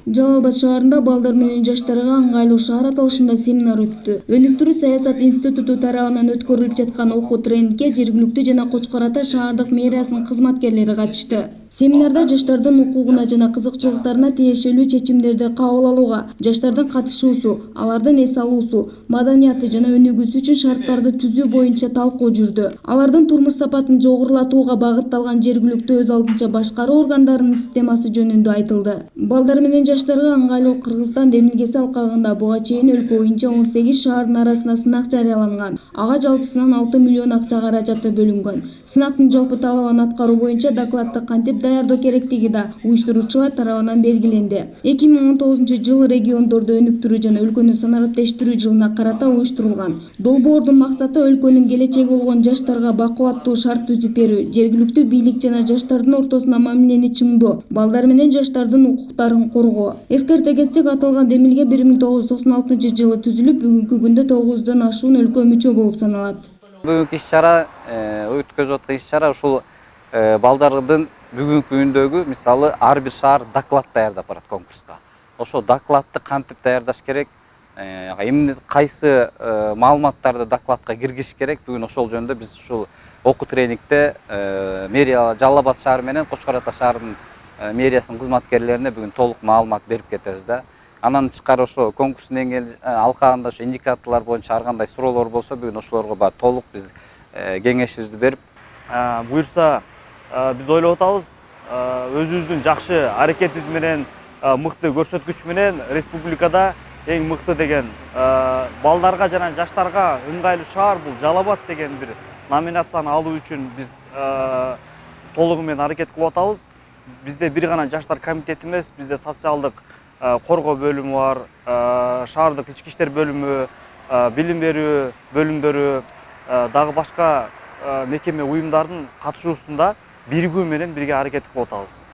Жалал Абад шаарында балдар менен жаштарга ыңгайлуу шаар аталышында семинар өттү. Өнүктүрүү саясат институту тарабынан өткөрүлүп жаткан окуу тренингке жергиликтүү жана Кочкор Ата шаардык мэриясынын кызматкерлери катышты. Семинарда жаштардын укугуна жана кызыкчылыктарына тиешелүү чечимдерди кабыл алууга, жаштардын катышуусу, алардын эс алуусу, маданияты жана өнүгүүсү үчүн шарттарды түзүү боюнча талкуу жүрдү. Алардын турмуш сапатын жогорулатууга багытталган жергиликтүү өз алдынча башкаруу органдарынын системасы жөнүндө айтылды. Балдар менен жаштарга ыңгайлуу Кыргызстан демилгеси алкагында буга чейин өлкө боюнча 18 шаардын арасына сынак жарыяланган. Ага жалпысынан 6 миллион акча каражаты бөлүнгөн. Сынактын жалпы талабын аткаруу боюнча докладты кантип даярдоо керектиги да уюштуруучулар тарабынан белгиленди. 2019 жыл региондорду өнүктүрүү жана өлкөнү санариптештирүү жылына карата уюштурулган. Долбоордун максаты өлкөнүн келечеги болгон жаштарга бакубаттуу шарт түзүп берүү, жергиликтүү бийлик жана жаштардын ортосуна мамилени чыңдоо, балдар менен жаштардын укуктарын коргоо. Эскерте кетсек, аталган демилге 1996 жылы түзүлүп, бүгүнкү күндө 900дөн ашуун өлкө мүчө болуп саналат. Бүгүнкү иш-чара, өткөзүп аткан иш-чара ушул балдардын бүгүнкү күндөгү, мисалы, ар бир шаар доклад даярдап барат конкурска. Ошол докладты кантип даярдаш керек, эмне кайсы маалыматтарды докладка киргизиш керек, бүгүн ошол жөнүндө биз ушул окуу тренингде мэрия Жалал Абад шаары менен Кочкор Ата шаарынын мэриясынын кызматкерлерине бүгүн толук маалымат берип кетебиз да. Анан тышкары ошо конкурстун алкагында ошо индикаторлор боюнча ар кандай суроолор болсо, бүгүн ошолорго баары толук биз кеңешибизди берип, буюрса биз ойлоп атабыз, өзүбүздүн жакшы аракетибиз менен, мыкты көрсөткүч менен республикада эң мыкты деген балдарга жана жаштарга ыңгайлуу шаар бул Жалал Абад деген бир номинацияны алуу үчүн биз толугу менен аракет кылып атабыз. Бизде бир гана жаштар комитети эмес, бизде социалдык коргоо бөлүмү бар, шаардык ички иштер бөлүмү, билим берүү бөлүмдөрү, дагы башка мекеме уюмдардын катышуусунда биригүү менен бирге аракет кылып атабыз.